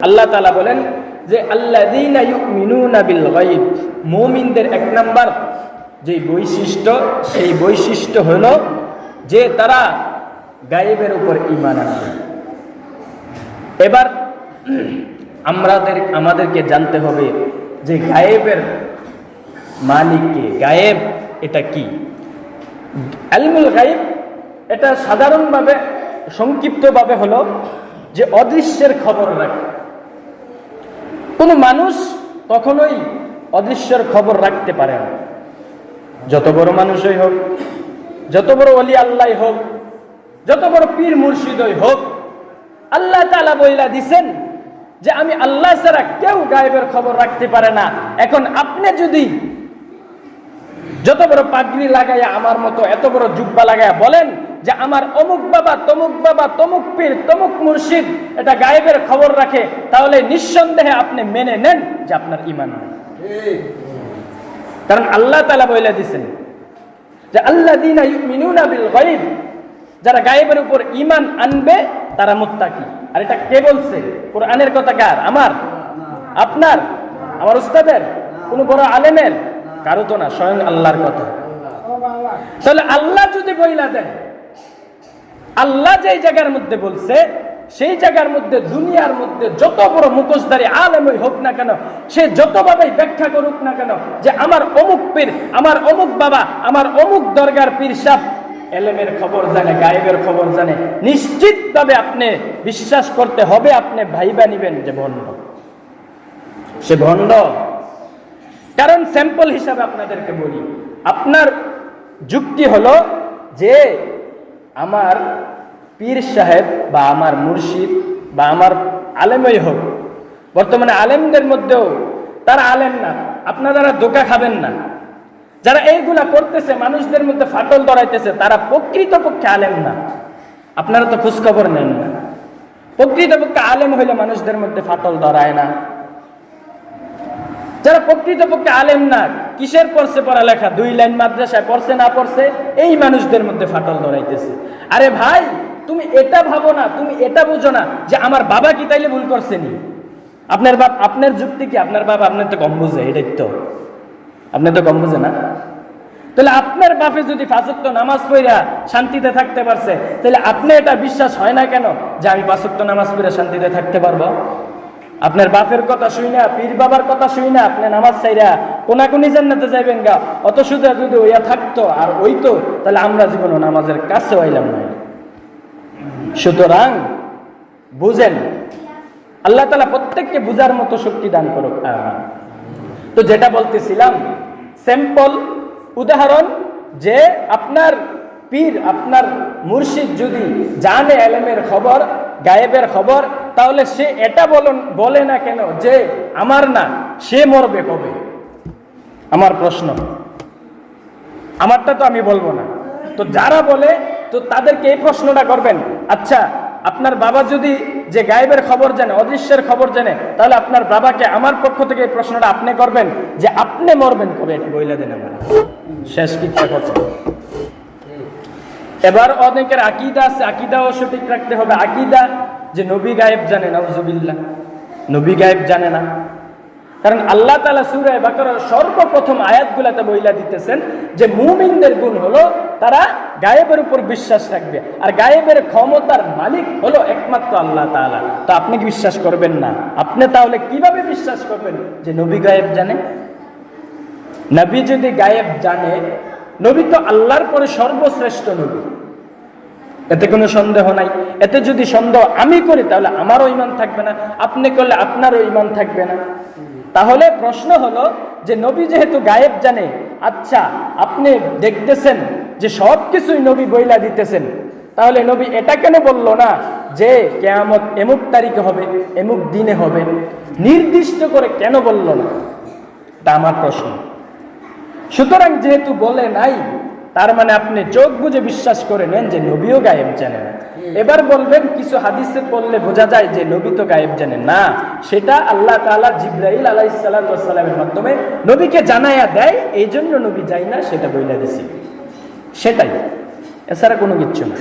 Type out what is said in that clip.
আল্লাহ তাআলা বলেন যে আল্লাযীনা ইউমিনুনা বিল গায়ব, মুমিনদের এক নাম্বার যে বৈশিষ্ট্য, সেই বৈশিষ্ট্য হলো যে তারা গায়েবের উপর ঈমান আনে। এবার আমাদেরকে জানতে হবে যে গায়েবের মালিক কে, গায়েব এটা কি? ইলমুল গায়ব এটা সাধারণভাবে সংক্ষিপ্তভাবে হলো যে অদৃশ্যের খবর রাখে। কোনো মানুষ কখনোই অদৃশ্যের খবর রাখতে পারে না, যত বড় মানুষই হোক, যত বড় ওলি আল্লাহ হোক, যত বড় পীর মুর্শিদই হোক। আল্লাহ তাআলা বইলা দিছেন যে আমি আল্লাহ ছাড়া কেউ গায়েবের খবর রাখতে পারে না। এখন আপনি যদি যত বড় পাগড়ি লাগাইয়া আমার মতো এত বড় জুব্বা লাগাইয়া বলেন যে আমার অমুক বাবা, তমুক পীর, তমুক মুর্শিদ এটা গায়েবের খবর রাখে, তাহলে নিঃসন্দেহে আপনি মেনে নেন যে আপনার ঈমান নেই। কারণ আল্লাহ তাআলা বলে দিয়েছেন যে আল্লাযীনা ইউমিনুনা বিল গায়ব, যারা গায়েবের উপর ঈমান আনবে তারা মুত্তাকি। আর এটা কে বলছে? কোরআনের কথা কার? আমার, আপনার, আমার উস্তাদের, কোন বড় আলেমের? কারো তো না, স্বয়ং আল্লাহর কথা। তাহলে আল্লাহ যদি বইলা দেন, আল্লাহ যেই জায়গার মধ্যে বলছে সেই জায়গার মধ্যে দুনিয়ার মধ্যে যত বড় মুখোশধারী আলেমই হোক না কেন, সে যতভাবেই ব্যাখ্যা করুক না কেন যে আমার অমুক পীর, আমার অমুক বাবা, আমার অমুক দরগার পীর সাহেব এলেমের খবর জানে, গায়েবের খবর জানে, নিশ্চিতভাবে আপনি বিশ্বাস করতে হবে, আপনি ভাইবা নিবেন যে ভণ্ড, সে ভণ্ড। কারণ স্যাম্পল হিসাবে আপনাদেরকে বলি, আপনার যুক্তি হলো যে আমার পীর সাহেব বা আমার মুর্শিদ বা আমার আলেমই হোক, বর্তমানে আলেমদের মধ্যেও তারা আলেম না, আপনারা ধোঁকা খাবেন না। যারা এইগুলা করতেছে, মানুষদের মধ্যে ফাটল ধরাইতেছে, তারা প্রকৃতপক্ষে আলেম না। আপনারা তো খোঁজখবর নেন না। প্রকৃতপক্ষে আলেম হইলে মানুষদের মধ্যে ফাটল ধরায় না। যারা প্রকৃতপক্ষে আলেম না, কিসের পড়ছে পড়ালেখা, 2 লাইন মাদ্রাসায় পড়ছে না পড়ছে, এই মানুষদের মধ্যে ফাটল ধরাইতেছে। আরে ভাই, তুমি এটা ভাবো না, তুমি এটা বুঝো না যে আমার বাবা কি তাইলে ভুল করছেনি? আপনার বাপ, আপনার যুক্তি কি? আপনার বাবা আপনার তো কম বুঝে, এটাই তো, আপনি তো কম বুঝে না। তাহলে আপনার বাপে যদি 5 ওয়াক্ত নামাজ পড়া শান্তিতে থাকতে পারছে, তাহলে আপনি এটা বিশ্বাস হয় না কেন যে আমি 5 ওয়াক্ত নামাজ পড়া শান্তিতে থাকতে পারবো? আপনার বাপের কথা শুই না, পীর বাবার কথা শুই না আপনি নামাজ ছাইরা কোনাকুনি জান্নাতে যাইবেন গা। অত শুধু যদি ওইয়া থাকতো আর ওইতো, তাহলে আমরা জীবনে নামাজের কাছে হইলাম না। সুতরাং বুঝেন, আল্লাহ তাআলা প্রত্যেককে বুঝার মতো শক্তি দান করুক। তো যেটা বলতেছিলাম, স্যাম্পল উদাহরণ, যে আপনার পীর, আপনার মুর্শিদ যদি জানে এলেমের খবর, গায়েবের খবর, তাহলে সে এটা বলে না কেন যে আমার না, সে মরবে কবে? আমার প্রশ্ন, আমারটা তো আমি বলবো না। তো যারা বলে, তো তাদেরকে এই প্রশ্নটা করবেন, আচ্ছা আপনার বাবা যদি যে গায়েবের খবর জানে, অদৃশ্যের খবর জানে, তাহলে আপনার বাবাকে আমার পক্ষ থেকে এই প্রশ্নটা আপনি করবেন যে আপনি মরবেন কবে, এটা বইলা দেন আমার শেষ কিচ্ছা কথা। এবার অনেকের আকীদা আছে, আকীদাও সঠিক রাখতে হবে। আকীদা যে নবী গায়েব জানে, নাউজুবিল্লাহ, নবী গায়েব জানে না। কারণ আল্লাহ তাআলা সূরা বাকারার সর্বপ্রথম আয়াতগুলোতে বইলা দিতেছেন যে মুমিনদের গুণ হলো তারা গায়েবের উপর বিশ্বাস রাখবে, আর গায়েবের ক্ষমতার মালিক হলো একমাত্র আল্লাহ তাআলা। তো আপনি কি বিশ্বাস করবেন না? আপনি তাহলে কিভাবে বিশ্বাস করবেন যে নবী গায়েব জানে? নবী যদি গায়েব জানে, নবী তো আল্লাহর পরে সর্বশ্রেষ্ঠ নবী, এতে কোনো সন্দেহ নাই। এতে যদি সন্দেহ আমি করি, তাহলে আমারও ঈমান থাকবে না, আপনি করলে আপনারও ঈমান থাকবে না। তাহলে প্রশ্ন হলো যে নবী যেহেতু গায়েব জানে, আচ্ছা আপনি দেখতেছেন যে সব কিছুই নবী বইলা দিতেছেন, তাহলে নবী এটা কেন বললো না যে কিয়ামত এমুক তারিখে হবে, এমুক দিনে হবে? নির্দিষ্ট করে কেন বললো না? তা আমার প্রশ্ন। সুতরাং যেহেতু বলে নাই, তার মানে আপনি চোখ বুজে বিশ্বাস করে নেন যে নবীও গায়েব জানেন। এবার বলবেন কিছু হাদিসে পড়লে বোঝা যায় যে নবী তো গায়েব জানেন না, সেটা আল্লাহ তাআলা জিবরাইল আলাইহিস সালাতু ওয়াস সালামের মাধ্যমে নবীকে জানায়া দেয়, এই জন্য নবী যায় না, সেটা বইলা দিছি, সেটাই, এছাড়া কোনো কিচ্ছু না।